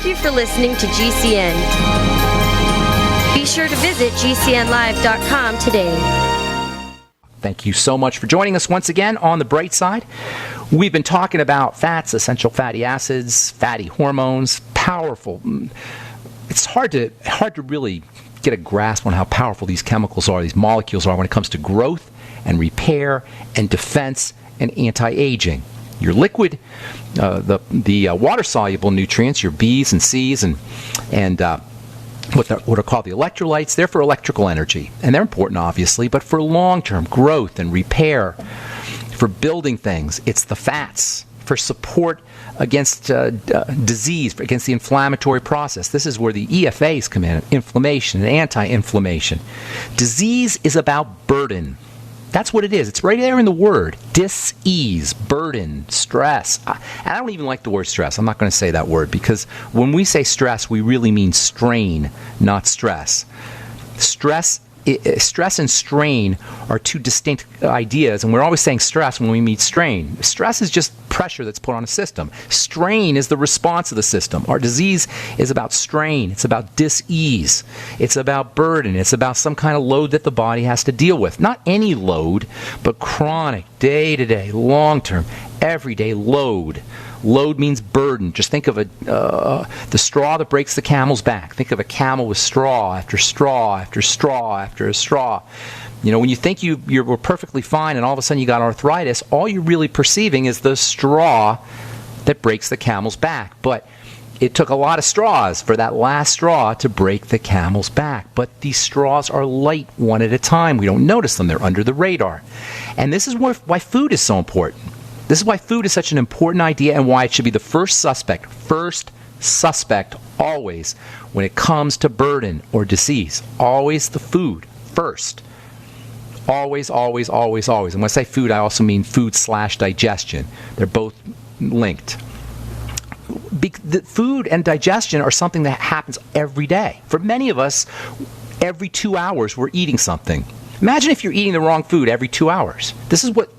you for listening to GCN. Be sure to visit GCNlive.com today. Thank you so much for joining us once again on The Bright Side. We've been talking about fats, essential fatty acids, fatty hormones, powerful. It's hard to really get a grasp on how powerful these chemicals are, these molecules are when it comes to growth and repair and defense and anti-aging. Your liquid, the water-soluble nutrients, your B's and C's and what are called the electrolytes, they're for electrical energy. And they're important, obviously, but for long-term growth and repair, for building things, it's the fats. For support against disease, against the inflammatory process. This is where the EFAs come in, inflammation and anti-inflammation. Disease is about burden. That's what it is. It's right there in the word. Dis-ease, burden, stress. And I don't even like the word stress. I'm not going to say that word because when we say stress, we really mean strain, not stress. Stress and strain are two distinct ideas, and we're always saying stress when we mean strain. Stress is just pressure that's put on a system. Strain is the response of the system. Our disease is about strain. It's about dis-ease. It's about burden. It's about some kind of load that the body has to deal with. Not any load, but chronic, day-to-day, long-term, everyday load. Load means burden. Just think of the straw that breaks the camel's back. Think of a camel with straw after straw after straw after straw. You know, when you think you were perfectly fine and all of a sudden you got arthritis, all you're really perceiving is the straw that breaks the camel's back. But it took a lot of straws for that last straw to break the camel's back. But these straws are light one at a time. We don't notice them. They're under the radar. And this is why food is so important. This is why food is such an important idea and why it should be the first suspect always when it comes to burden or disease. Always the food first. Always, always, always, always. And when I say food, I also mean food/digestion. They're both linked. The food and digestion are something that happens every day. For many of us, every 2 hours we're eating something. Imagine if you're eating the wrong food every 2 hours. This is what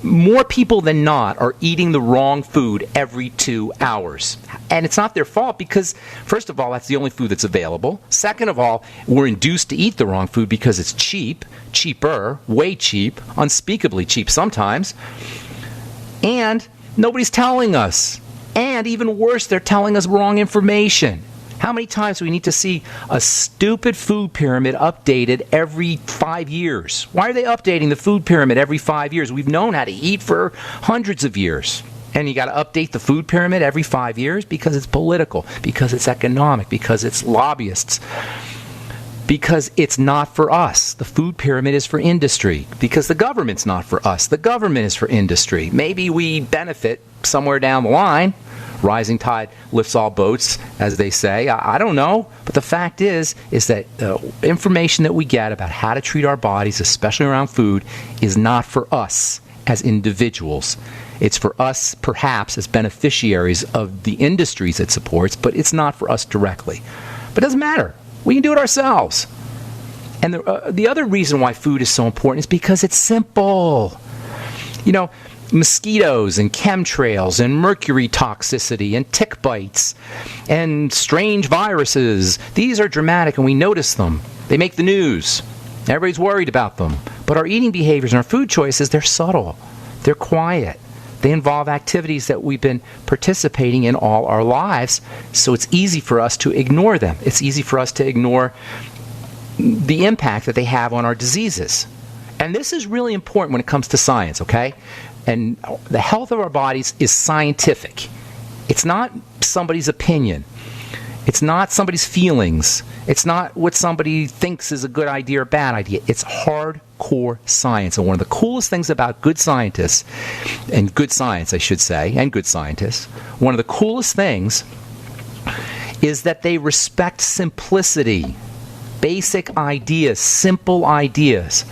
more people than not are eating the wrong food every 2 hours. And it's not their fault because, first of all, that's the only food that's available. Second of all, we're induced to eat the wrong food because it's cheap, cheaper, way cheap, unspeakably cheap sometimes. And nobody's telling us. And even worse, they're telling us wrong information. How many times do we need to see a stupid food pyramid updated every 5 years? Why are they updating the food pyramid every 5 years? We've known how to eat for hundreds of years. And you got to update the food pyramid every 5 years because it's political, because it's economic, because it's lobbyists, because it's not for us. The food pyramid is for industry, because the government's not for us. The government is for industry. Maybe we benefit somewhere down the line. Rising tide lifts all boats, as they say. I don't know. But the fact is that information that we get about how to treat our bodies, especially around food, is not for us as individuals. It's for us, perhaps, as beneficiaries of the industries it supports, but it's not for us directly. But it doesn't matter. We can do it ourselves. And the other reason why food is so important is because it's simple. You know, mosquitoes and chemtrails and mercury toxicity and tick bites and strange viruses. These are dramatic and we notice them. They make the news. Everybody's worried about them. But our eating behaviors and our food choices, they're subtle. They're quiet. They involve activities that we've been participating in all our lives, so it's easy for us to ignore them. It's easy for us to ignore the impact that they have on our diseases. And this is really important when it comes to science, okay? And the health of our bodies is scientific. It's not somebody's opinion. It's not somebody's feelings. It's not what somebody thinks is a good idea or bad idea. It's hardcore science. And one of the coolest things about good scientists, and good science, I should say, and good scientists, one of the coolest things is that they respect simplicity. Basic ideas, simple ideas.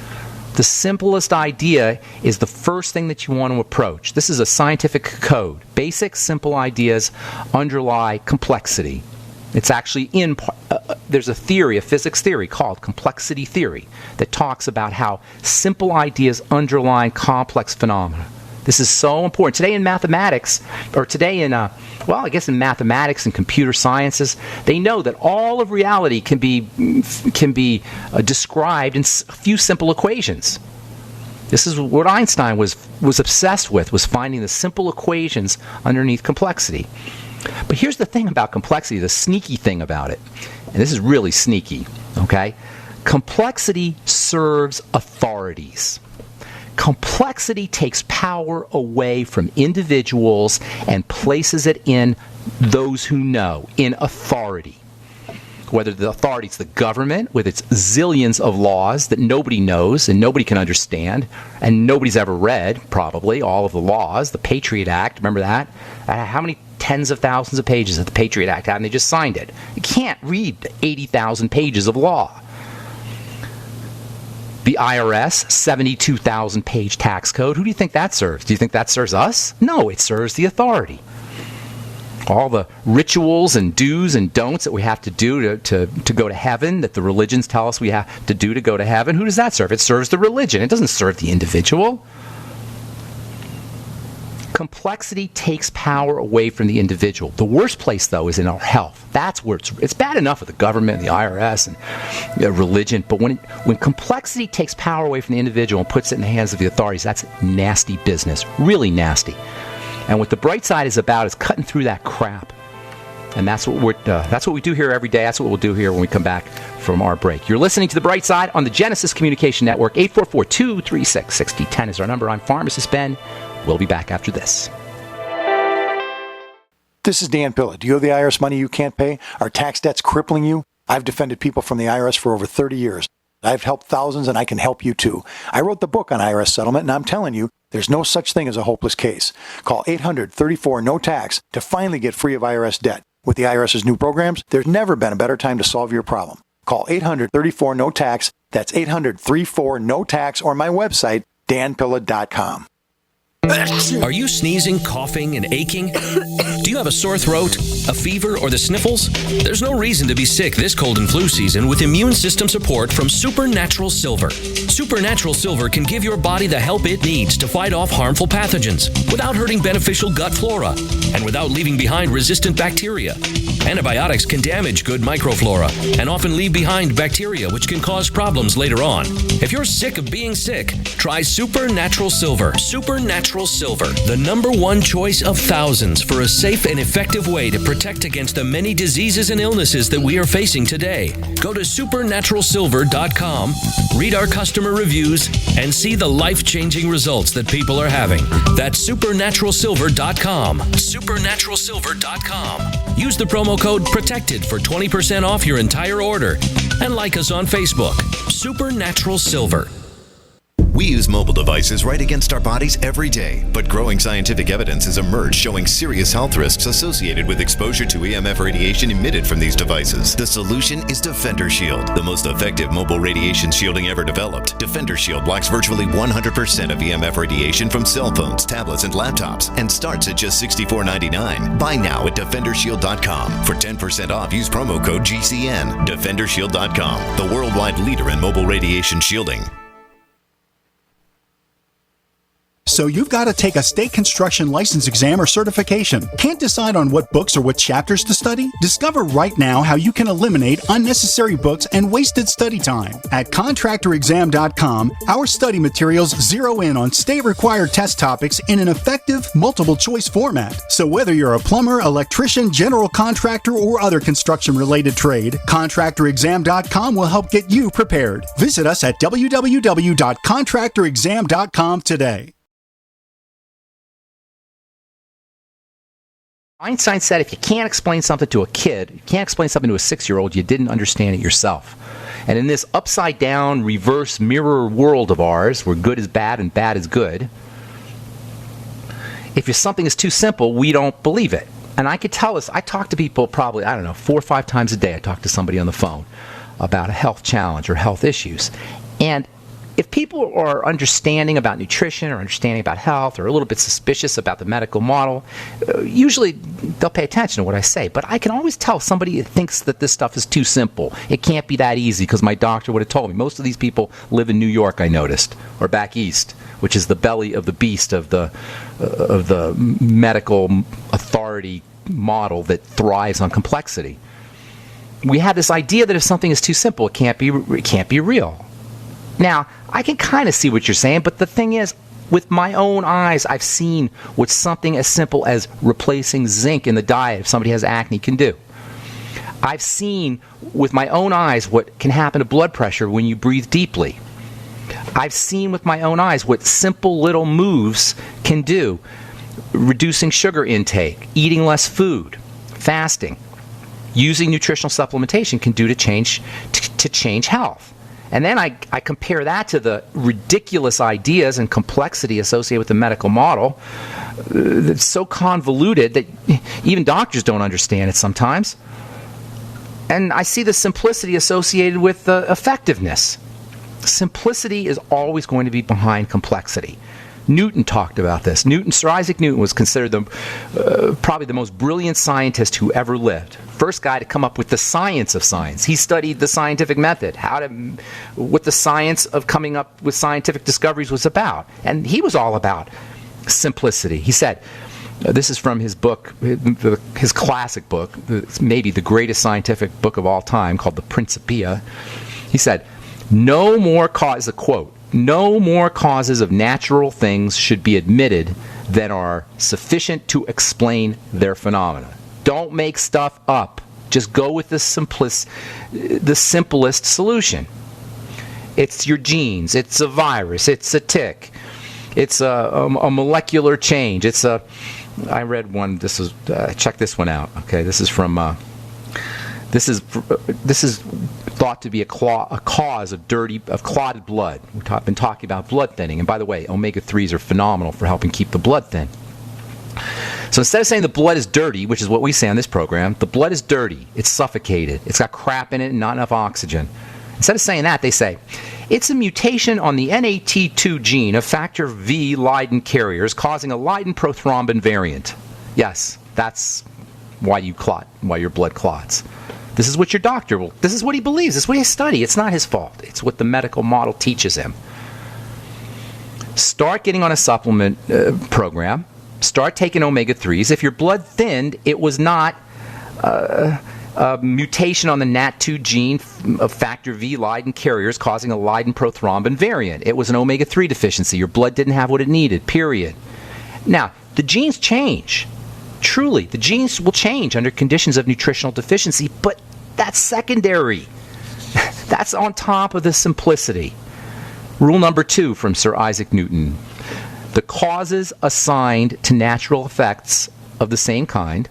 The simplest idea is the first thing that you want to approach. This is a scientific code. Basic, simple ideas underlie complexity. It's actually there's a theory, a physics theory called complexity theory that talks about how simple ideas underlie complex phenomena. This is so important. Today in mathematics, or today in, I guess in mathematics and computer sciences, they know that all of reality can be described in a few simple equations. This is what Einstein was obsessed with, was finding the simple equations underneath complexity. But here's the thing about complexity, the sneaky thing about it. And this is really sneaky, okay? Complexity serves authorities. Complexity takes power away from individuals and places it in those who know, in authority. Whether the authority is the government with its zillions of laws that nobody knows and nobody can understand, and nobody's ever read, probably, all of the laws. The Patriot Act, remember that? How many tens of thousands of pages that the Patriot Act had, and they just signed it? You can't read the 80,000 pages of law. The IRS, 72,000 page tax code. Who do you think that serves? Do you think that serves us? No, it serves the authority. All the rituals and do's and don'ts that we have to do to go to heaven, that the religions tell us we have to do to go to heaven, who does that serve? It serves the religion. It doesn't serve the individual. Complexity takes power away from the individual. The worst place, though, is in our health. That's where it's bad enough with the government, the IRS, and religion, but when complexity takes power away from the individual and puts it in the hands of the authorities, that's nasty business, really nasty. And what the bright side is about is cutting through that crap. And that's what we do here every day. That's what we'll do here when we come back from our break. You're listening to The Bright Side on the Genesis Communication Network. 844-236-6010 is our number. I'm Pharmacist Ben. We'll be back after this. This is Dan Pilla. Do you owe the IRS money you can't pay? Are tax debts crippling you? I've defended people from the IRS for over 30 years. I've helped thousands, and I can help you too. I wrote the book on IRS settlement, and I'm telling you, there's no such thing as a hopeless case. Call 800-34-NO-TAX to finally get free of IRS debt. With the IRS's new programs, there's never been a better time to solve your problem. Call 800-34-NO-TAX. That's 800-34-NO-TAX, or my website, danpilla.com. Are you sneezing, coughing, and aching? Do you have a sore throat, a fever, or the sniffles? There's no reason to be sick this cold and flu season with immune system support from Supernatural Silver. Supernatural Silver can give your body the help it needs to fight off harmful pathogens without hurting beneficial gut flora and without leaving behind resistant bacteria. Antibiotics can damage good microflora and often leave behind bacteria which can cause problems later on. If you're sick of being sick, try Supernatural Silver. Supernatural Silver, the #1 choice of thousands for a safe and effective way to protect against the many diseases and illnesses that we are facing today. Go to supernaturalsilver.com, read our customer reviews, and see the life-changing results that people are having. That's supernaturalsilver.com. Supernaturalsilver.com. Use the promo code PROTECTED for 20% off your entire order. And like us on Facebook. Supernatural Silver. We use mobile devices right against our bodies every day, but growing scientific evidence has emerged showing serious health risks associated with exposure to EMF radiation emitted from these devices. The solution is Defender Shield, the most effective mobile radiation shielding ever developed. Defender Shield blocks virtually 100% of EMF radiation from cell phones, tablets, and laptops, and starts at just $64.99. Buy now at DefenderShield.com. For 10% off, use promo code GCN. DefenderShield.com, the worldwide leader in mobile radiation shielding. So you've got to take a state construction license exam or certification. Can't decide on what books or what chapters to study? Discover right now how you can eliminate unnecessary books and wasted study time. At contractorexam.com, our study materials zero in on state-required test topics in an effective, multiple-choice format. So whether you're a plumber, electrician, general contractor, or other construction-related trade, contractorexam.com will help get you prepared. Visit us at www.contractorexam.com today. Einstein said if you can't explain something to a kid, you can't explain something to a 6-year-old, you didn't understand it yourself. And in this upside-down, reverse mirror world of ours, where good is bad and bad is good, if something is too simple, we don't believe it. And I could tell us, I talk to people probably, 4 or 5 times a day. I talk to somebody on the phone about a health challenge or health issues. And if people are understanding about nutrition or understanding about health or a little bit suspicious about the medical model, usually they'll pay attention to what I say. But I can always tell somebody thinks that this stuff is too simple. It can't be that easy because my doctor would have told me. Most of these people live in New York, I noticed, or back east, which is the belly of the beast of the medical authority model that thrives on complexity. We have this idea that if something is too simple, it can't be real. Now, I can kind of see what you're saying, but the thing is, with my own eyes, I've seen what something as simple as replacing zinc in the diet if somebody has acne can do. I've seen with my own eyes what can happen to blood pressure when you breathe deeply. I've seen with my own eyes what simple little moves can do. Reducing sugar intake, eating less food, fasting, using nutritional supplementation can do to change health. And then I compare that to the ridiculous ideas and complexity associated with the medical model that's so convoluted that even doctors don't understand it sometimes. And I see the simplicity associated with the effectiveness. Simplicity is always going to be behind complexity. Newton talked about this. Sir Isaac Newton was considered probably the most brilliant scientist who ever lived. First guy to come up with the science of science. He studied the scientific method, what the science of coming up with scientific discoveries was about. And he was all about simplicity. He said, this is from his book, his classic book, maybe the greatest scientific book of all time, called the Principia. He said, no more cause, a quote, no more causes of natural things should be admitted than are sufficient to explain their phenomena. Don't make stuff up. Just go with the simplest solution. It's your genes. It's a virus. It's a tick. It's a molecular change. I read one. This is check this one out. Okay, this is from. This is thought to be a cause of clotted blood. We've been talking about blood thinning, and by the way, omega-3s are phenomenal for helping keep the blood thin. So instead of saying the blood is dirty, which is what we say on this program, the blood is dirty. It's suffocated. It's got crap in it and not enough oxygen. Instead of saying that, they say it's a mutation on the NAT2 gene of factor V Leiden carriers causing a Leiden prothrombin variant. Yes, that's why you clot, why your blood clots. This is what your doctor will, this is what he believes, this is what he studies. It's not his fault. It's what the medical model teaches him. Start getting on a supplement program. Start taking omega-3s. If your blood thinned, it was not a mutation on the NAT2 gene of factor V Leiden carriers causing a Leiden prothrombin variant. It was an omega-3 deficiency. Your blood didn't have what it needed, period. Now, the genes change. Truly, the genes will change under conditions of nutritional deficiency, but that's secondary. That's on top of the simplicity. Rule number 2 from Sir Isaac Newton. The causes assigned to natural effects of the same kind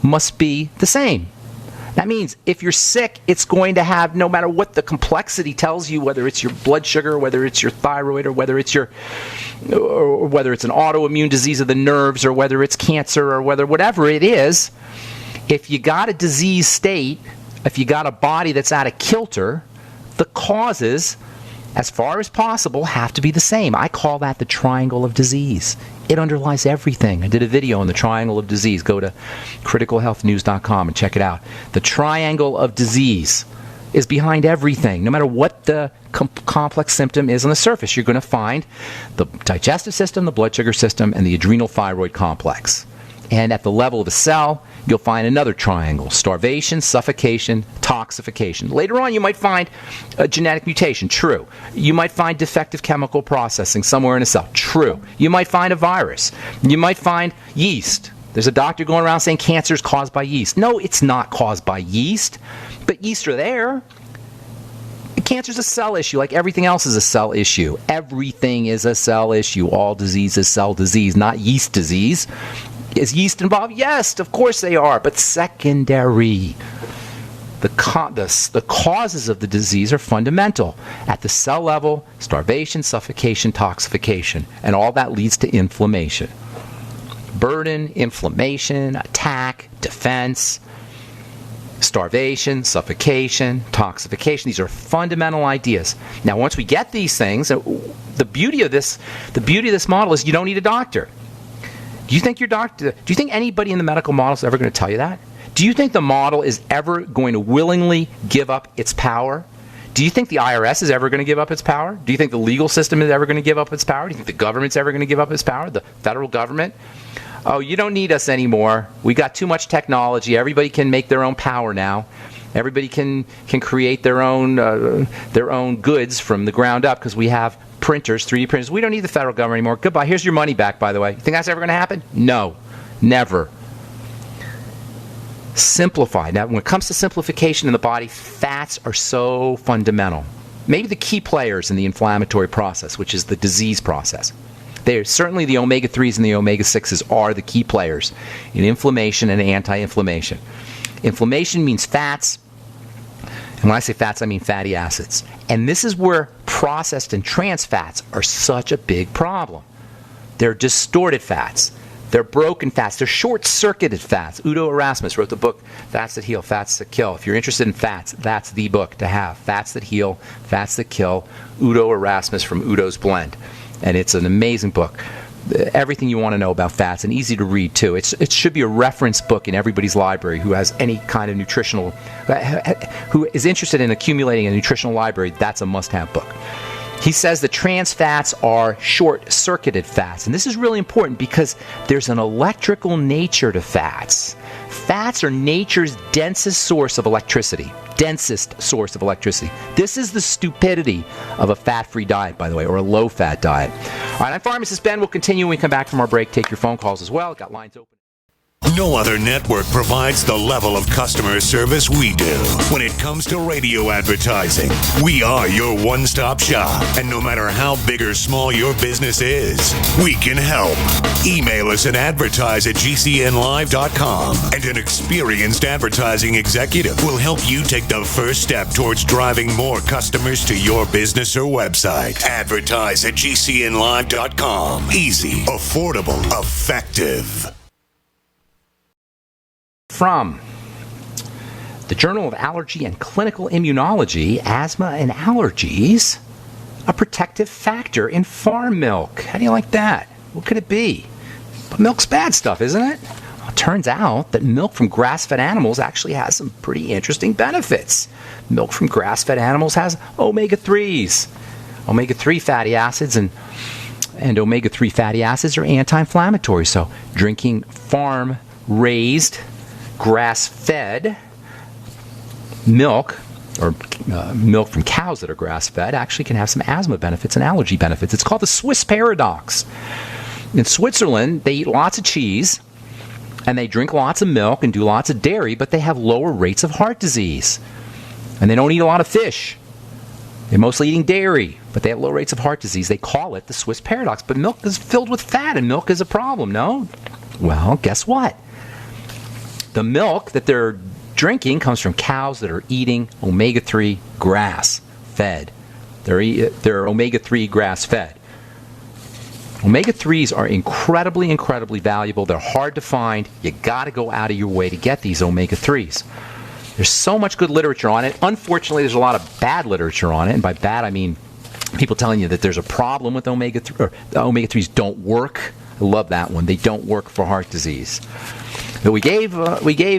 must be the same. That means if you're sick, it's going to have, no matter what the complexity tells you, whether it's your blood sugar, whether it's your thyroid, or whether it's an autoimmune disease of the nerves, or whether it's cancer, or whatever it is, if you got a disease state, if you got a body that's out of kilter, the causes, as far as possible, have to be the same. I call that the triangle of disease. It underlies everything. I did a video on the triangle of disease. Go to criticalhealthnews.com and check it out. The triangle of disease is behind everything. No matter what the complex symptom is on the surface, you're going to find the digestive system, the blood sugar system, and the adrenal thyroid complex. And at the level of the cell, you'll find another triangle: starvation, suffocation, toxification. Later on, you might find a genetic mutation. True. You might find defective chemical processing somewhere in a cell. True. You might find a virus. You might find yeast. There's a doctor going around saying cancer is caused by yeast. No, it's not caused by yeast, but yeast are there. Cancer is a cell issue, like everything else is a cell issue. Everything is a cell issue. All disease is cell disease, not yeast disease. Is yeast involved? Yes, of course they are, but secondary. The causes of the disease are fundamental. At the cell level, starvation, suffocation, toxification, and all that leads to inflammation. Burden, inflammation, attack, defense, starvation, suffocation, toxification. These are fundamental ideas. Now, once we get these things, the beauty of this model is you don't need a doctor. Do you think anybody in the medical model is ever going to tell you that? Do you think the model is ever going to willingly give up its power? Do you think the IRS is ever going to give up its power? Do you think the legal system is ever going to give up its power? Do you think the government's ever going to give up its power? The federal government? Oh, you don't need us anymore. We got too much technology. Everybody can make their own power now. Everybody can create their own goods from the ground up because we have printers, 3D printers. We don't need the federal government anymore. Goodbye. Here's your money back, by the way. You think that's ever going to happen? No. Never. Simplify. Now, when it comes to simplification in the body, fats are so fundamental. Maybe the key players in the inflammatory process, which is the disease process. Certainly the omega-3s and the omega-6s are the key players in inflammation and anti-inflammation. Inflammation means fats. And when I say fats, I mean fatty acids. And this is where processed and trans fats are such a big problem. They're distorted fats. They're broken fats. They're short-circuited fats. Udo Erasmus wrote the book, Fats That Heal, Fats That Kill. If you're interested in fats, that's the book to have. Fats That Heal, Fats That Kill, Udo Erasmus from Udo's Blend. And it's an amazing book. Everything you want to know about fats, and easy to read too. It should be a reference book in everybody's library who has any kind of who is interested in accumulating a nutritional library. That's a must-have book. He says that trans fats are short-circuited fats, and this is really important because there's an electrical nature to fats. Fats are nature's densest source of electricity. Densest source of electricity. This is the stupidity of a fat-free diet, by the way, or a low-fat diet. All right, I'm Pharmacist Ben. We'll continue when we come back from our break. Take your phone calls as well. Got lines open. No other network provides the level of customer service we do. When it comes to radio advertising, we are your one-stop shop. And no matter how big or small your business is, we can help. Email us at advertise@gcnlive.com, and an experienced advertising executive will help you take the first step towards driving more customers to your business or website. Advertise@gcnlive.com. Easy, affordable, effective. From the Journal of Allergy and Clinical Immunology, Asthma and Allergies, a protective factor in farm milk. How do you like that? What could it be? But milk's bad stuff, isn't it? Well, it turns out that milk from grass-fed animals actually has some pretty interesting benefits. Milk from grass-fed animals has omega-3s. Omega-3 fatty acids and omega-3 fatty acids are anti-inflammatory. So drinking farm-raised grass-fed milk, or milk from cows that are grass-fed, actually can have some asthma benefits and allergy benefits. It's called the Swiss paradox. In Switzerland, they eat lots of cheese, and they drink lots of milk and do lots of dairy, but they have lower rates of heart disease. And they don't eat a lot of fish. They're mostly eating dairy, but they have low rates of heart disease. They call it the Swiss paradox. But milk is filled with fat, and milk is a problem, no? Well, guess what? The milk that they're drinking comes from cows that are eating omega-3 grass-fed. They're omega-3 grass-fed. Omega-3s are incredibly, incredibly valuable. They're hard to find. You got to go out of your way to get these omega-3s. There's so much good literature on it. Unfortunately, there's a lot of bad literature on it. And by bad, I mean people telling you that there's a problem with omega-3, or the omega-3s don't work. I love that one. They don't work for heart disease. But we gave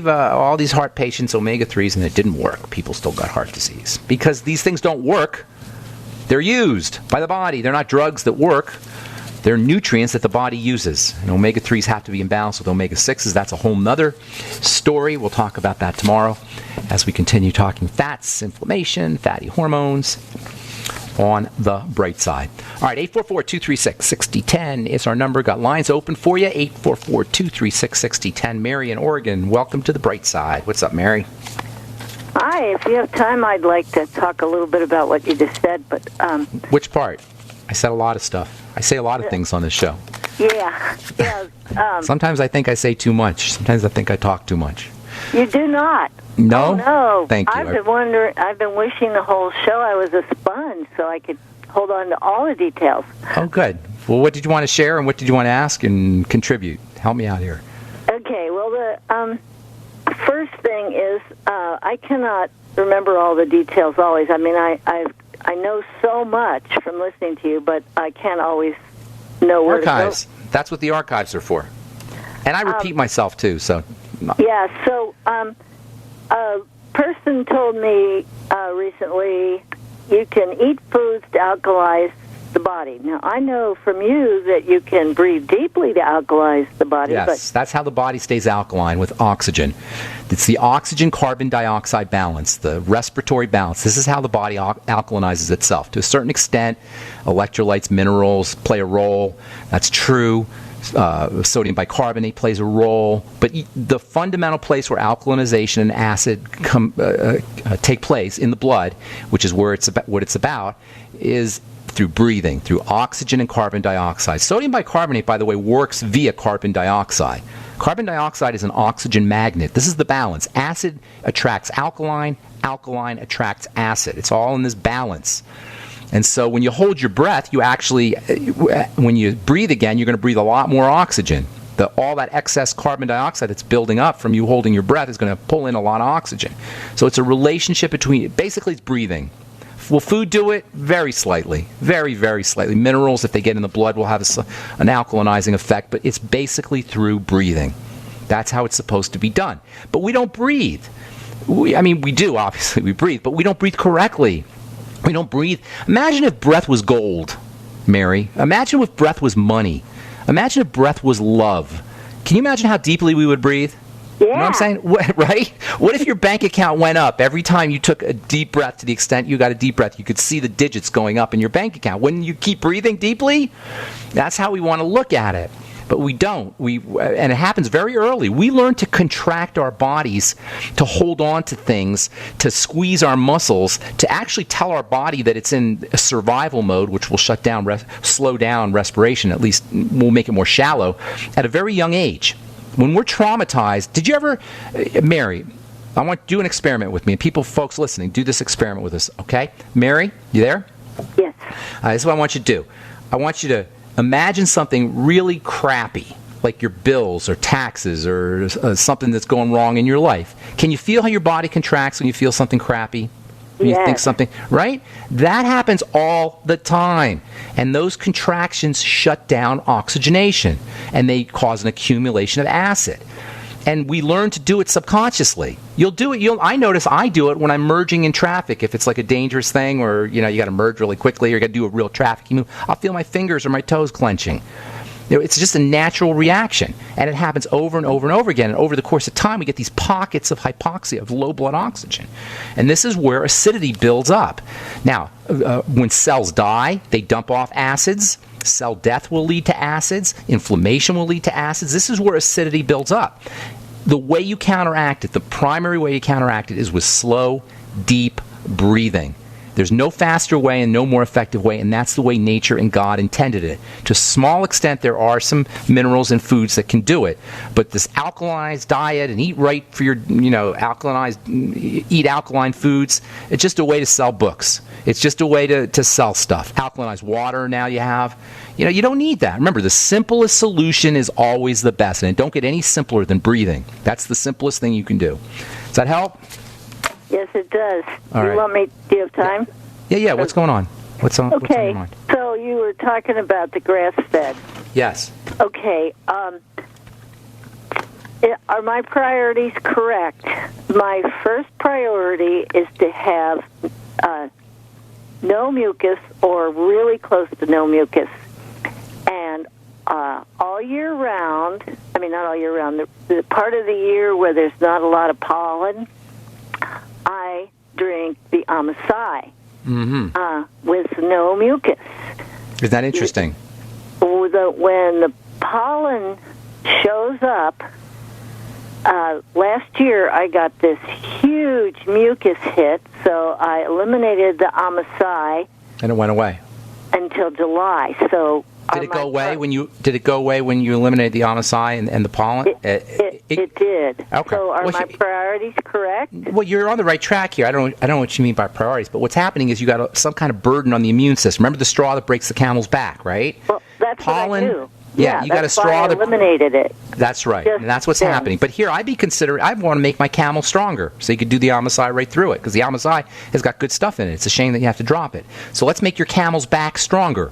all these heart patients omega-3s, and it didn't work. People still got heart disease. Because these things don't work. They're used by the body. They're not drugs that work. They're nutrients that the body uses. And omega-3s have to be in balance with omega-6s. That's a whole nother story. We'll talk about that tomorrow as we continue talking fats, inflammation, fatty hormones on the bright side. All right, 844-236-6010 is our number. Got lines open for you, 844-236-6010. Mary in Oregon, welcome to the bright side. What's up, Mary? Hi, if you have time, I'd like to talk a little bit about what you just said. But which part? I said a lot of stuff. I say a lot of things on this show. Yeah. Sometimes I think I say too much. Sometimes I think I talk too much. You do not. No? Oh, no. Thank you. I've been wishing the whole show I was a sponge so I could hold on to all the details. Oh, good. Well, what did you want to share and what did you want to ask and contribute? Help me out here. Okay. Well, the first thing is I cannot remember all the details always. I mean, I know so much from listening to you, but I can't always know where archives. to go. That's what the archives are for. And I repeat myself, too, so... Yeah, so a person told me recently you can eat foods to alkalize the body. Now, I know from you that you can breathe deeply to alkalize the body. Yes, that's how the body stays alkaline, with oxygen. It's the oxygen-carbon dioxide balance, the respiratory balance. This is how the body alkalinizes itself. To a certain extent, electrolytes, minerals play a role. That's true. Sodium bicarbonate plays a role. But the fundamental place where alkalinization and acid take place in the blood, which is where what it's about, is through breathing, through oxygen and carbon dioxide. Sodium bicarbonate, by the way, works via carbon dioxide. Carbon dioxide is an oxygen magnet. This is the balance. Acid attracts alkaline, alkaline attracts acid. It's all in this balance. And so when you hold your breath, you actually, when you breathe again, you're going to breathe a lot more oxygen. All that excess carbon dioxide that's building up from you holding your breath is going to pull in a lot of oxygen. So it's a relationship between, basically it's breathing. Will food do it? Very slightly. Very, very slightly. Minerals, if they get in the blood, will have an alkalinizing effect, but it's basically through breathing. That's how it's supposed to be done. But we don't breathe. We do, obviously, we breathe, but we don't breathe correctly. We don't breathe. Imagine if breath was gold, Mary. Imagine if breath was money. Imagine if breath was love. Can you imagine how deeply we would breathe? Yeah. You know what I'm saying? Right? What if your bank account went up every time you took a deep breath? To the extent you got a deep breath, you could see the digits going up in your bank account. Wouldn't you keep breathing deeply? That's how we want to look at it. But we don't. And it happens very early. We learn to contract our bodies, to hold on to things, to squeeze our muscles, to actually tell our body that it's in a survival mode, which will slow down respiration, at least will make it more shallow, at a very young age. When we're traumatized, did you ever, Mary, I want you to do an experiment with me, and folks listening, do this experiment with us, okay? Mary, you there? Yes. This is what I want you to do. I want you to imagine something really crappy, like your bills or taxes or something that's going wrong in your life. Can you feel how your body contracts when you feel something crappy? When you think something, right? That happens all the time. And those contractions shut down oxygenation, and they cause an accumulation of acid. And we learn to do it subconsciously. You'll do it. I notice I do it when I'm merging in traffic. If it's like a dangerous thing, or you got to merge really quickly, or you got to do a real traffic move, I'll feel my fingers or my toes clenching. It's just a natural reaction, and it happens over and over and over again. And over the course of time, we get these pockets of hypoxia, of low blood oxygen. And this is where acidity builds up. Now, when cells die, they dump off acids. Cell death will lead to acids. Inflammation will lead to acids. This is where acidity builds up. The way you counteract it, the primary way you counteract it, is with slow, deep breathing. There's no faster way and no more effective way, and that's the way nature and God intended it. To a small extent, there are some minerals in foods that can do it, but this alkalized diet and eat right for your, eat alkaline foods, it's just a way to sell books. It's just a way to sell stuff. Alkalinized water now you have. You don't need that. Remember, the simplest solution is always the best, and it don't get any simpler than breathing. That's the simplest thing you can do. Does that help? Yes, it does. All right. You want me? Do you have time? Yeah. What's going on? What's on your mind? So you were talking about the grass-fed. Yes. Okay. Are my priorities correct? My first priority is to have no mucus or really close to no mucus. And all year round, not all year round, the part of the year where there's not a lot of pollen, I drink the Amasai with no mucus. Is that interesting? When the pollen shows up, last year I got this huge mucus hit, so I eliminated the Amasai. And it went away until July. So did it go away when you eliminated the Amasai and the pollen? It did. Okay. So are my priorities correct? Well, you're on the right track here. I don't know what you mean by priorities, but what's happening is you got some kind of burden on the immune system. Remember the straw that breaks the camel's back, right? Well, that's pollen. What I do. Yeah, you got a straw that eliminated it. That's right, and that's what's happening. But here, I want to make my camel stronger, so you could do the Amasai right through it, because the Amasai has got good stuff in it. It's a shame that you have to drop it. So let's make your camel's back stronger.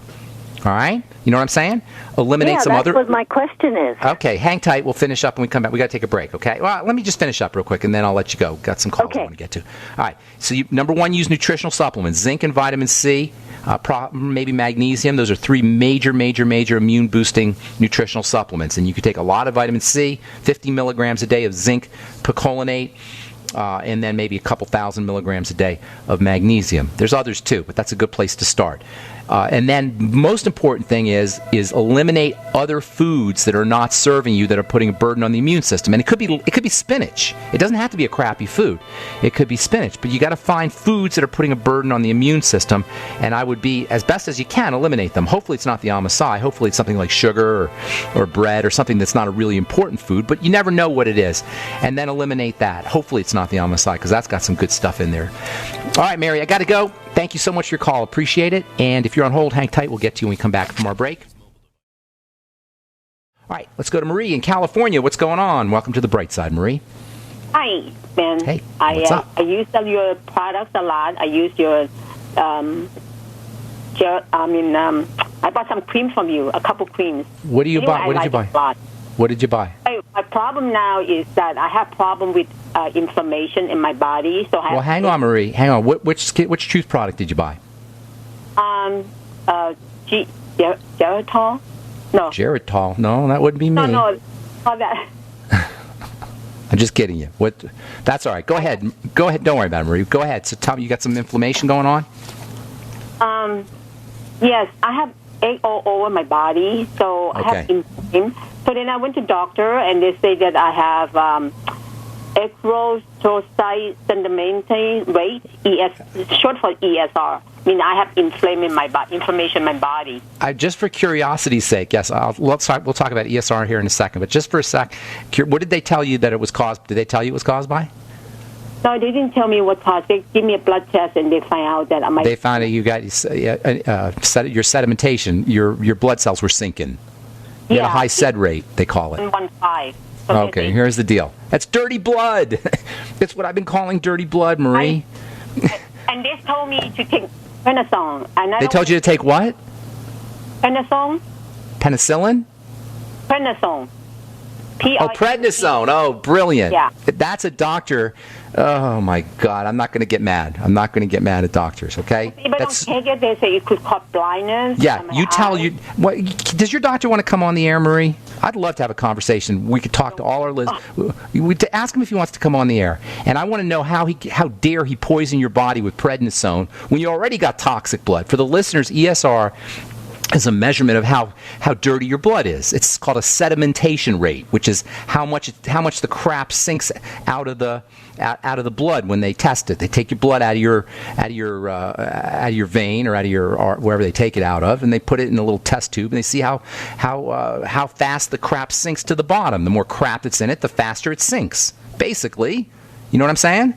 All right? You know what I'm saying? Eliminate some that's other... what my question is. Okay, hang tight. We'll finish up when we come back. We got to take a break, okay? Well, let me just finish up real quick, and then I'll let you go. Got some calls I want to get to. All right. So, number one, use nutritional supplements. Zinc and vitamin C, maybe magnesium. Those are three major immune-boosting nutritional supplements. And you can take a lot of vitamin C, 50 milligrams a day of zinc picolinate, and then maybe a couple thousand milligrams a day of magnesium. There's others too, but that's a good place to start. And then most important thing is eliminate other foods that are not serving you, that are putting a burden on the immune system. And it could be spinach. It doesn't have to be a crappy food. It could be spinach, but you got to find foods that are putting a burden on the immune system. And I would be, as best as you can, eliminate them. Hopefully it's not the amasai. Hopefully it's something like sugar or bread or something that's not a really important food, but you never know what it is. And then eliminate that. Hopefully it's not the amasai, because that's got some good stuff in there. All right, Mary, I got to go. Thank you so much for your call. Appreciate it. And if you're on hold, hang tight. We'll get to you when we come back from our break. All right, let's go to Marie in California. What's going on? Welcome to the bright side, Marie. Hi, Ben. Hey, what's up? I use your products a lot. I use your I bought some cream from you, a couple creams. What do you buy? What did you buy? A lot. What did you buy? My problem now is that I have problem with inflammation in my body. So well, hang on, Marie. Hang on. Which Truth product did you buy? Geritol? No. Geritol? No, that wouldn't be me. No, that. I'm just kidding you. What? That's all right. Go ahead. Go ahead. Don't worry about it, Marie. Go ahead. So tell me, you got some inflammation going on? Yes, I have egg all over my body, so I have inflammation. So then I went to doctor, and they say that I have erythrocyte sedimentation rate, short for ESR. I mean, I have inflammation in my body. Just for curiosity's sake, yes, we'll talk about ESR here in a second, but just for a sec, what did they tell you that it was caused? Did they tell you it was caused by? No, they didn't tell me what caused. They give me a blood test, and they find out that I might. They found that you got your sedimentation. Your blood cells were sinking. You had a high sed rate, they call it. 1.15. Okay, here's the deal. That's dirty blood. That's what I've been calling dirty blood, Marie. And they told me to take prednisone. They told you to take what? Prednisone. Penicillin? Prednisone. Prednisone. Oh, brilliant. Yeah. That's a doctor. Oh, my God. I'm not going to get mad. I'm not going to get mad at doctors, okay? If I don't take it, they say it could cause blindness. Yeah, you tell you. Does your doctor want to come on the air, Marie? I'd love to have a conversation. We could talk to all our listeners. To ask him if he wants to come on the air. And I want to know how dare he poison your body with prednisone when you already got toxic blood. For the listeners, ESR is a measurement of how dirty your blood is. It's called a sedimentation rate, which is how much the crap sinks out of the blood when they test it. They take your blood out of your vein or out of your wherever they take it out of, and they put it in a little test tube, and they see how fast the crap sinks to the bottom. The more crap that's in it, the faster it sinks. Basically, you know what I'm saying?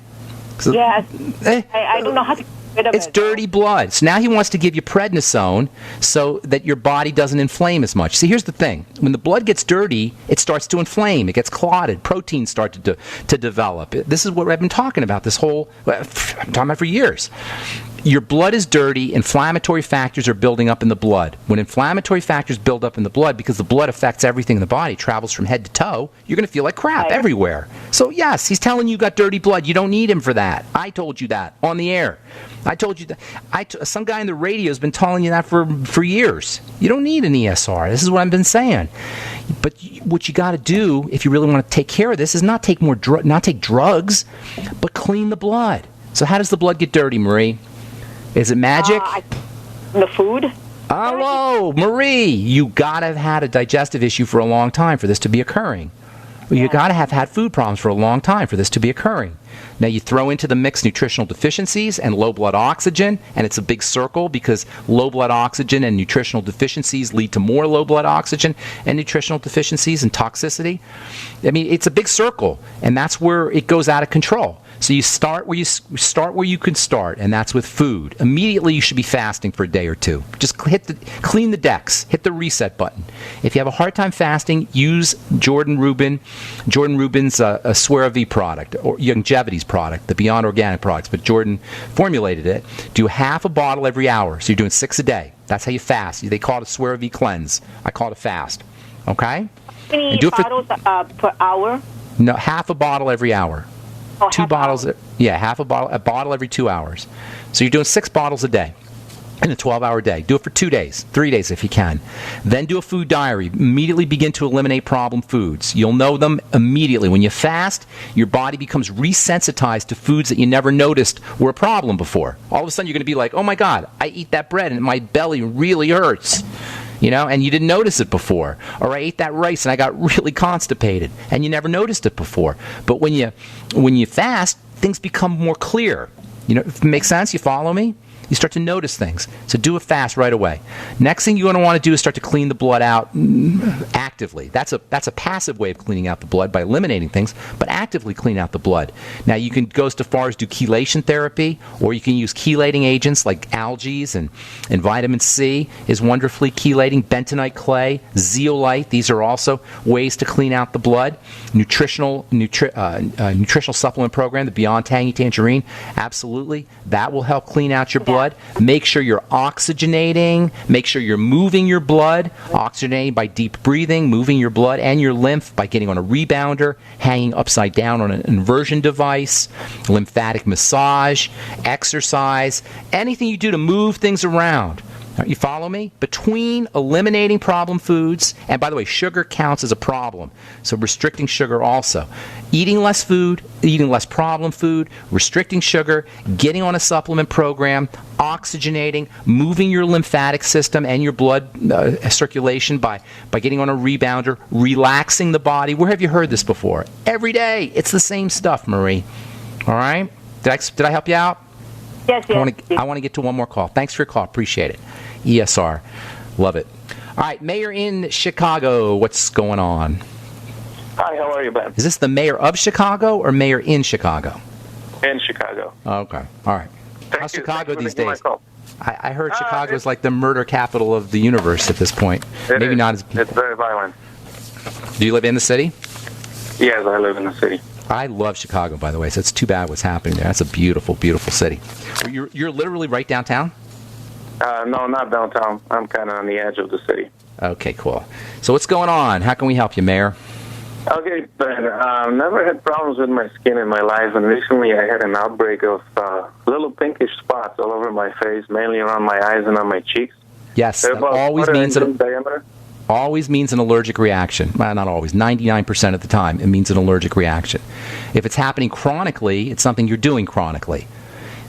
So, yes. I don't know how to. It's dirty blood. So now he wants to give you prednisone so that your body doesn't inflame as much. See, here's the thing. When the blood gets dirty, it starts to inflame. It gets clotted. Proteins start to develop. This is what I've been talking about I'm talking about for years. Your blood is dirty. Inflammatory factors are building up in the blood. When inflammatory factors build up in the blood, because the blood affects everything in the body, travels from head to toe, you're going to feel like crap everywhere. So yes, he's telling you got dirty blood. You don't need him for that. I told you that on the air. I told you that. Some guy in the radio has been telling you that for years. You don't need an ESR. This is what I've been saying. But what you got to do if you really want to take care of this is not take drugs, but clean the blood. So how does the blood get dirty, Marie? Is it magic? The food. Hello, Marie. You got to have had a digestive issue for a long time for this to be occurring. You got to have had food problems for a long time for this to be occurring. Now you throw into the mix nutritional deficiencies and low blood oxygen, and it's a big circle because low blood oxygen and nutritional deficiencies lead to more low blood oxygen and nutritional deficiencies and toxicity. I mean, it's a big circle, and that's where it goes out of control. So you start where you can start, and that's with food. Immediately, you should be fasting for a day or two. Just clean the decks, hit the reset button. If you have a hard time fasting, use Jordan Rubin's Swear V product or Longevity's product, the Beyond Organic products. But Jordan formulated it. Do half a bottle every hour, so you're doing 6 a day. That's how you fast. They call it a Swear V cleanse. I call it a fast. Okay? How many bottles per hour? No, half a bottle every hour. Oh, 2 bottles. Half a bottle every 2 hours. So you're doing 6 bottles a day in a 12-hour day. Do it for 2 days, 3 days if you can. Then do a food diary. Immediately begin to eliminate problem foods. You'll know them immediately. When you fast, your body becomes resensitized to foods that you never noticed were a problem before. All of a sudden, you're going to be like, oh my God, I eat that bread and my belly really hurts. And you didn't notice it before. Or I ate that rice and I got really constipated, and you never noticed it before. But when you fast, things become more clear. If it makes sense, you follow me? You start to notice things. So do a fast right away. Next thing you're going to want to do is start to clean the blood out actively. That's a passive way of cleaning out the blood by eliminating things, but actively clean out the blood. Now you can go as far as do chelation therapy, or you can use chelating agents like algae and vitamin C is wonderfully chelating. Bentonite clay, zeolite, these are also ways to clean out the blood. Nutritional supplement program, the Beyond Tangy Tangerine, absolutely. That will help clean out your blood. Make sure you're oxygenating. Make sure you're moving your blood. Oxygenating by deep breathing, moving your blood and your lymph by getting on a rebounder, hanging upside down on an inversion device, lymphatic massage, exercise, anything you do to move things around. You follow me? Between eliminating problem foods, and by the way, sugar counts as a problem, so restricting sugar also. Eating less food, eating less problem food, restricting sugar, getting on a supplement program, oxygenating, moving your lymphatic system and your blood circulation by getting on a rebounder, relaxing the body. Where have you heard this before? Every day. It's the same stuff, Marie. All right? Did I help you out? Yes. I want to get to one more call. Thanks for your call. Appreciate it. ESR. Love it. All right, Mayor in Chicago. What's going on? Hi, how are you, Ben? Is this the mayor of Chicago or mayor in Chicago? In Chicago. Okay. All right. How's Chicago these days? I heard Chicago is like the murder capital of the universe at this point. Maybe not as... It's very violent. Do you live in the city? Yes, I live in the city. I love Chicago, by the way, so it's too bad what's happening there. That's a beautiful, beautiful city. You're literally right downtown? No, not downtown. I'm kind of on the edge of the city. Okay, cool. So what's going on? How can we help you, Mayor? Okay, Ben, I've never had problems with my skin in my life, and recently I had an outbreak of little pinkish spots all over my face, mainly around my eyes and on my cheeks. Yes, They're that always means diameter. Always means an allergic reaction. Well, not always. 99% of the time, it means an allergic reaction. If it's happening chronically, it's something you're doing chronically.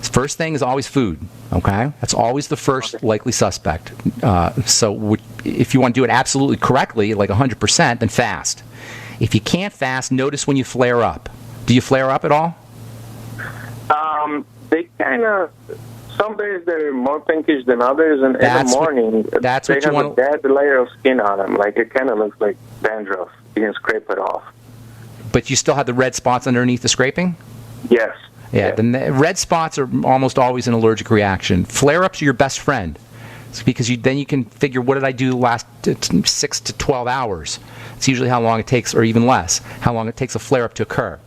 First thing is always food, okay? That's always the first likely suspect. So if you want to do it absolutely correctly, like 100%, then fast. If you can't fast, notice when you flare up. Do you flare up at all? They kind of... Some days they're more pinkish than others, and in the morning they have a bad layer of skin on them. Like, it kind of looks like dandruff. You can scrape it off. But you still have the red spots underneath the scraping? Yes. Yeah, then the red spots are almost always an allergic reaction. Flare-ups are your best friend. It's because then you can figure, what did I do the last 6 to 12 hours? It's usually how long it takes, or even less, how long it takes a flare-up to occur.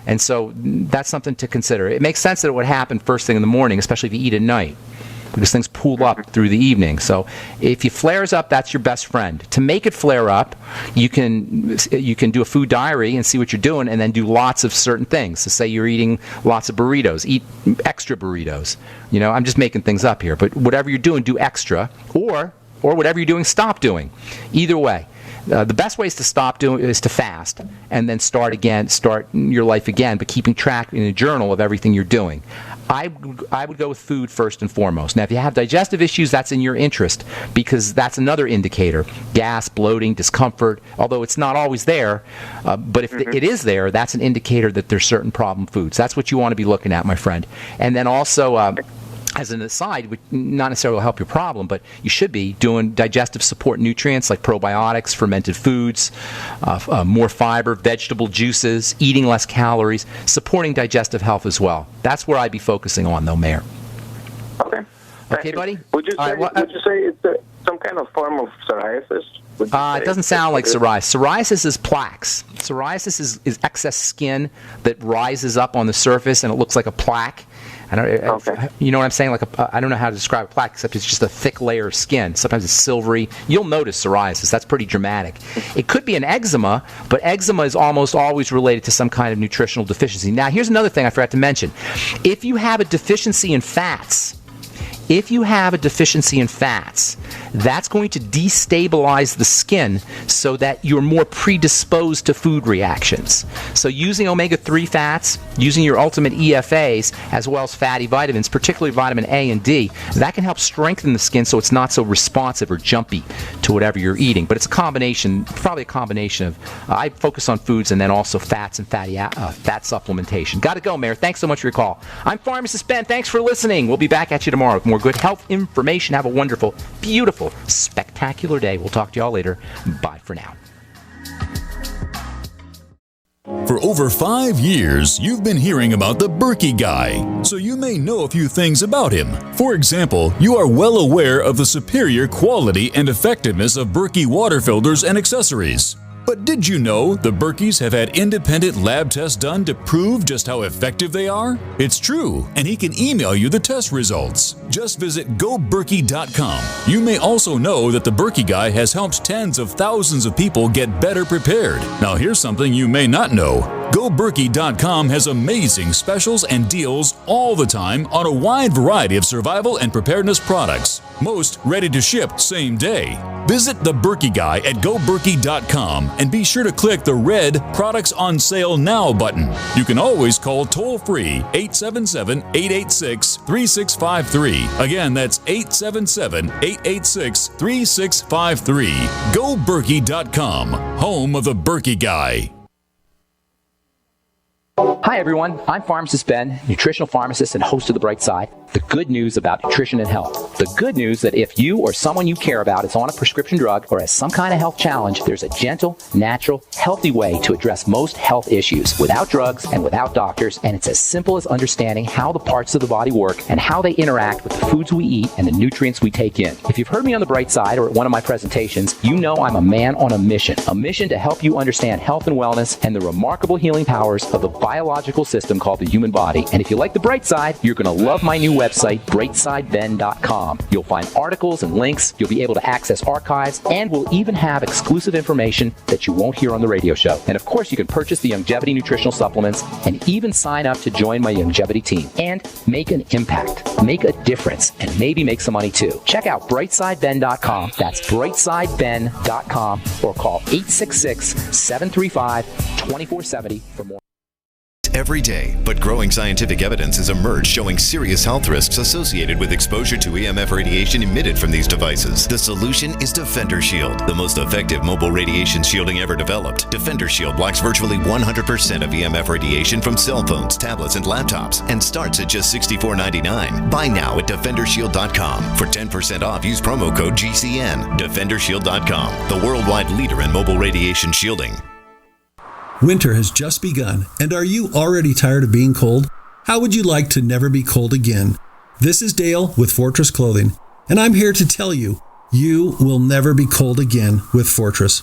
And so that's something to consider. It makes sense that it would happen first thing in the morning, especially if you eat at night, because things pool up through the evening. So if it flares up, that's your best friend. To make it flare up, you can do a food diary and see what you're doing, and then do lots of certain things. So say you're eating lots of burritos, eat extra burritos. I'm just making things up here, but whatever you're doing, do extra, or whatever you're doing, stop doing. Either way. The best way is to stop doing is to fast and then start your life again, but keeping track in a journal of everything you're doing. I would go with food first and foremost. Now, if you have digestive issues, that's in your interest, because that's another indicator. Gas, bloating, discomfort, although it's not always there, but if it is there, that's an indicator that there's certain problem foods. That's what you want to be looking at, my friend. And then also... as an aside, would not necessarily will help your problem, but you should be doing digestive support nutrients like probiotics, fermented foods, more fiber, vegetable juices, eating less calories, supporting digestive health as well. That's where I'd be focusing on, though, Mayor. Okay. Okay, buddy? Would you say it's some kind of form of psoriasis? It doesn't sound like psoriasis. Psoriasis is plaques. Psoriasis is excess skin that rises up on the surface, and it looks like a plaque. You know what I'm saying? I don't know how to describe a plaque, except it's just a thick layer of skin. Sometimes it's silvery. You'll notice psoriasis. That's pretty dramatic. It could be an eczema, but eczema is almost always related to some kind of nutritional deficiency. Now, here's another thing I forgot to mention. If you have a deficiency in fats, that's going to destabilize the skin so that you're more predisposed to food reactions. So using omega-3 fats, using your ultimate EFAs, as well as fatty vitamins, particularly vitamin A and D, that can help strengthen the skin so it's not so responsive or jumpy to whatever you're eating. But it's a combination, probably a combination of, I focus on foods and then also fats and fat supplementation. Got to go, Mayor. Thanks so much for your call. I'm Pharmacist Ben. Thanks for listening. We'll be back at you tomorrow with more good health information. Have a wonderful, beautiful, spectacular day. We'll talk to y'all later. Bye for now. For over 5 years, you've been hearing about the Berkey Guy, so you may know a few things about him. For example, you are well aware of the superior quality and effectiveness of Berkey water filters and accessories. But did you know the Berkeys have had independent lab tests done to prove just how effective they are? It's true, and he can email you the test results. Just visit GoBerkey.com. You may also know that the Berkey Guy has helped tens of thousands of people get better prepared. Now here's something you may not know. GoBerkey.com has amazing specials and deals all the time on a wide variety of survival and preparedness products. Most ready to ship same day. Visit the Berkey Guy at GoBerkey.com and be sure to click the red Products on Sale Now button. You can always call toll-free 877-886-3653. Again, that's 877-886-3653. GoBerkey.com, home of the Berkey Guy. Hi, everyone. I'm Pharmacist Ben, nutritional pharmacist and host of The Bright Side. The good news about nutrition and health. The good news that if you or someone you care about is on a prescription drug or has some kind of health challenge, there's a gentle, natural, healthy way to address most health issues without drugs and without doctors. And it's as simple as understanding how the parts of the body work and how they interact with the foods we eat and the nutrients we take in. If you've heard me on The Bright Side or at one of my presentations, you know I'm a man on a mission to help you understand health and wellness and the remarkable healing powers of the biological system called the human body. And if you like The Bright Side, you're going to love my new website, brightsideben.com. You'll find articles and links, you'll be able to access archives, and we'll even have exclusive information that you won't hear on the radio show. And of course, you can purchase the Longevity nutritional supplements and even sign up to join my Longevity team and make an impact, make a difference, and maybe make some money too. Check out brightsideben.com. That's brightsideben.com, or call 866-735-2470 for more. Every day, but growing scientific evidence has emerged showing serious health risks associated with exposure to EMF radiation emitted from these devices. The solution is Defender Shield, the most effective mobile radiation shielding ever developed. Defender Shield blocks virtually 100% of EMF radiation from cell phones, tablets, and laptops, and starts at just $64.99. Buy now at DefenderShield.com. For 10% off, use promo code GCN. DefenderShield.com, the worldwide leader in mobile radiation shielding. Winter has just begun, and are you already tired of being cold? How would you like to never be cold again? This is Dale with Fortress Clothing, and I'm here to tell you, you will never be cold again with Fortress.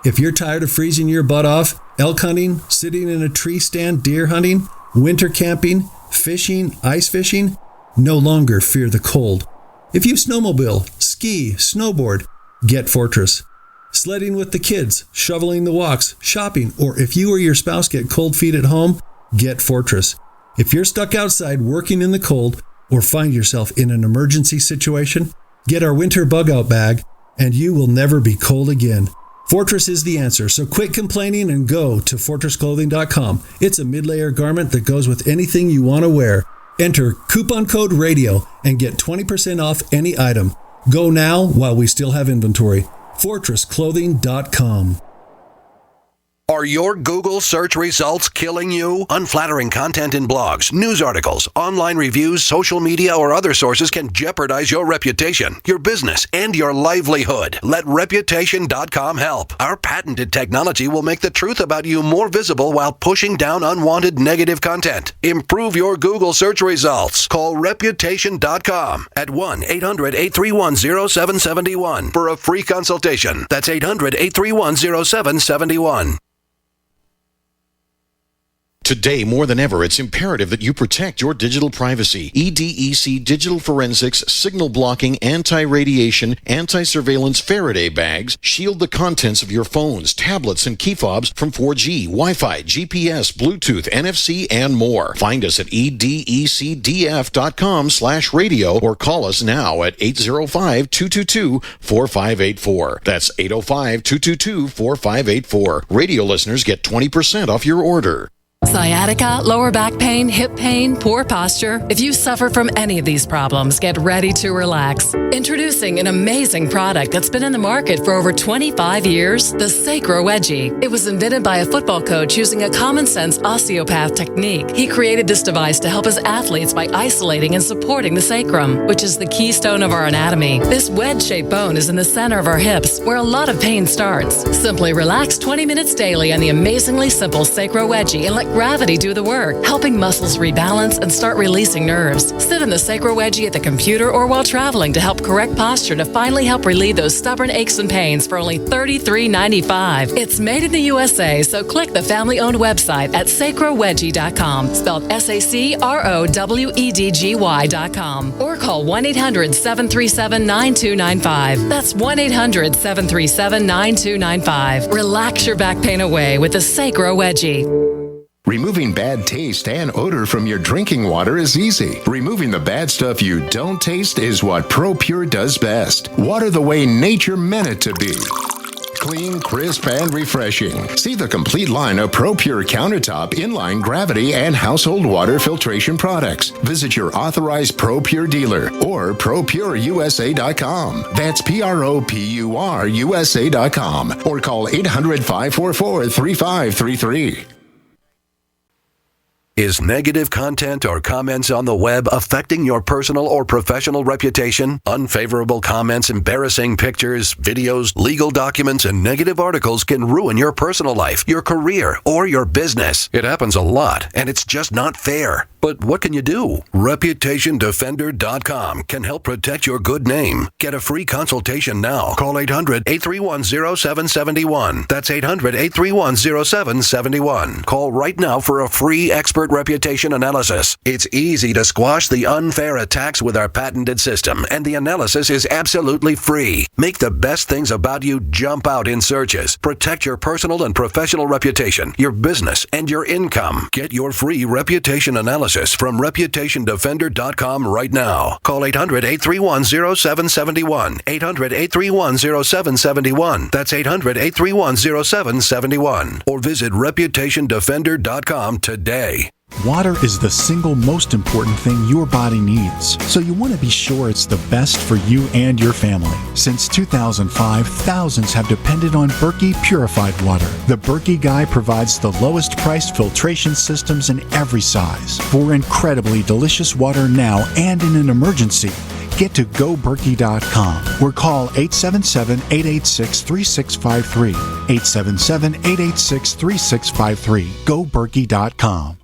If you're tired of freezing your butt off, elk hunting, sitting in a tree stand, deer hunting, winter camping, fishing, ice fishing, no longer fear the cold. If you snowmobile, ski, snowboard, get Fortress. Sledding with the kids, shoveling the walks, shopping, or if you or your spouse get cold feet at home, get Fortress. If you're stuck outside working in the cold or find yourself in an emergency situation, get our winter bug out bag and you will never be cold again. Fortress is the answer, so quit complaining and go to fortressclothing.com. It's a mid-layer garment that goes with anything you want to wear. Enter coupon code RADIO and get 20% off any item. Go now while we still have inventory. FortressClothing.com. Are your Google search results killing you? Unflattering content in blogs, news articles, online reviews, social media, or other sources can jeopardize your reputation, your business, and your livelihood. Let Reputation.com help. Our patented technology will make the truth about you more visible while pushing down unwanted negative content. Improve your Google search results. Call Reputation.com at 1-800-831-0771 for a free consultation. That's 800-831-0771. Today, more than ever, it's imperative that you protect your digital privacy. EDEC Digital Forensics, Signal Blocking, Anti-Radiation, Anti-Surveillance Faraday Bags shield the contents of your phones, tablets, and key fobs from 4G, Wi-Fi, GPS, Bluetooth, NFC, and more. Find us at edecdf.com/radio or call us now at 805-222-4584. That's 805-222-4584. Radio listeners get 20% off your order. Sciatica, lower back pain, hip pain, poor posture. If you suffer from any of these problems, get ready to relax. Introducing an amazing product that's been in the market for over 25 years, the Sacro Wedgie. It was invented by a football coach using a common-sense osteopath technique. He created this device to help his athletes by isolating and supporting the sacrum, which is the keystone of our anatomy. This wedge-shaped bone is in the center of our hips, where a lot of pain starts. Simply relax 20 minutes daily on the amazingly simple Sacro Wedgie and let gravity do the work, helping muscles rebalance and start releasing nerves. Sit in the Sacro Wedgie at the computer or while traveling to help correct posture to finally help relieve those stubborn aches and pains for only $33.95. It's made in the USA, so click the family-owned website at sacrowedgie.com, spelled SACROWEDGY.com, or call 1-800-737-9295. That's 1-800-737-9295. Relax your back pain away with the Sacro Wedgie. Removing bad taste and odor from your drinking water is easy. Removing the bad stuff you don't taste is what ProPure does best. Water the way nature meant it to be. Clean, crisp, and refreshing. See the complete line of ProPure countertop, inline, gravity, and household water filtration products. Visit your authorized ProPure dealer or ProPureUSA.com. That's ProPureUSA.com or call 800-544-3533. Is negative content or comments on the web affecting your personal or professional reputation? Unfavorable comments, embarrassing pictures, videos, legal documents, and negative articles can ruin your personal life, your career, or your business. It happens a lot, and it's just not fair. But what can you do? ReputationDefender.com can help protect your good name. Get a free consultation now. Call 800-831-0771. That's 800-831-0771. Call right now for a free expert reputation analysis. It's easy to squash the unfair attacks with our patented system, and the analysis is absolutely free. Make the best things about you jump out in searches. Protect your personal and professional reputation, your business, and your income. Get your free reputation analysis from ReputationDefender.com right now. Call 800-831-0771. 800-831-0771. That's 800-831-0771. Or visit ReputationDefender.com today. Water is the single most important thing your body needs, so you want to be sure it's the best for you and your family. Since 2005, thousands have depended on Berkey purified water. The Berkey Guy provides the lowest priced filtration systems in every size. For incredibly delicious water now and in an emergency, get to GoBerkey.com or call 877-886-3653. 877-886-3653. GoBerkey.com.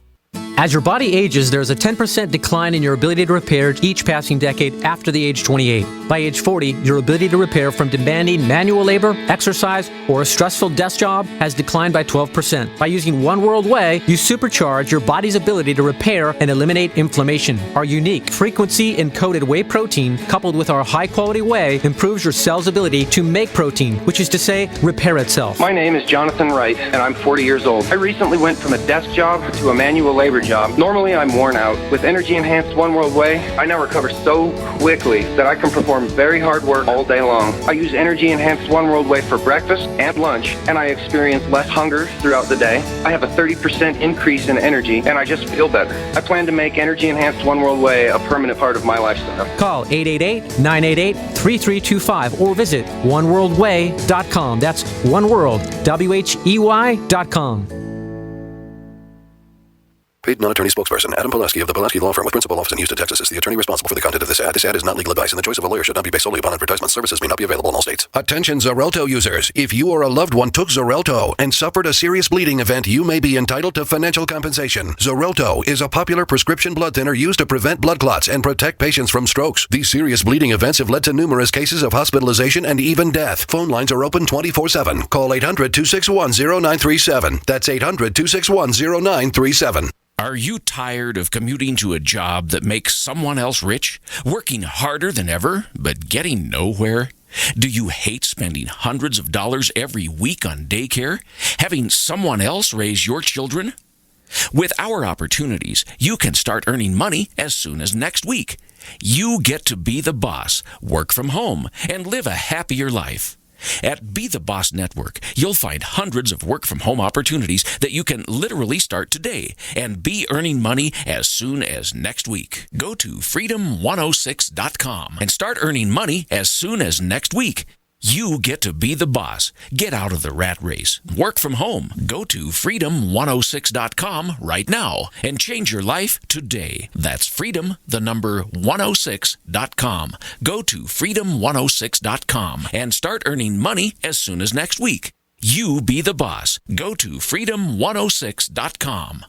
As your body ages, there's a 10% decline in your ability to repair each passing decade after the age 28. By age 40, your ability to repair from demanding manual labor, exercise, or a stressful desk job has declined by 12%. By using One World Whey, you supercharge your body's ability to repair and eliminate inflammation. Our unique frequency-encoded whey protein, coupled with our high-quality whey, improves your cell's ability to make protein, which is to say, repair itself. My name is Jonathan Wright, and I'm 40 years old. I recently went from a desk job to a manual labor job. Normally, I'm worn out. With energy-enhanced One World Whey, I now recover so quickly that I can perform very hard work all day long. I use energy-enhanced One World Whey for breakfast and lunch, and I experience less hunger throughout the day. I have a 30% increase in energy, and I just feel better. I plan to make energy-enhanced One World Whey a permanent part of my lifestyle. Call 888-988-3325 or visit oneworldwhey.com. That's One World, WHEY.com. Paid non-attorney spokesperson Adam Pulaski of the Pulaski Law Firm with principal office in Houston, Texas is the attorney responsible for the content of this ad. This ad is not legal advice, and the choice of a lawyer should not be based solely upon advertisement. Services may not be available in all states. Attention Xarelto users. If you or a loved one took Xarelto and suffered a serious bleeding event, you may be entitled to financial compensation. Xarelto is a popular prescription blood thinner used to prevent blood clots and protect patients from strokes. These serious bleeding events have led to numerous cases of hospitalization and even death. Phone lines are open 24/7. Call 800-261-0937. That's 800-261-0937. Are you tired of commuting to a job that makes someone else rich? Working harder than ever, but getting nowhere? Do you hate spending hundreds of dollars every week on daycare? Having someone else raise your children? With our opportunities, you can start earning money as soon as next week. You get to be the boss, work from home, and live a happier life. At Be the Boss Network, you'll find hundreds of work-from-home opportunities that you can literally start today and be earning money as soon as next week. Go to freedom106.com and start earning money as soon as next week. You get to be the boss. Get out of the rat race. Work from home. Go to freedom106.com right now and change your life today. That's freedom106.com. Go to freedom106.com and start earning money as soon as next week. You be the boss. Go to freedom106.com.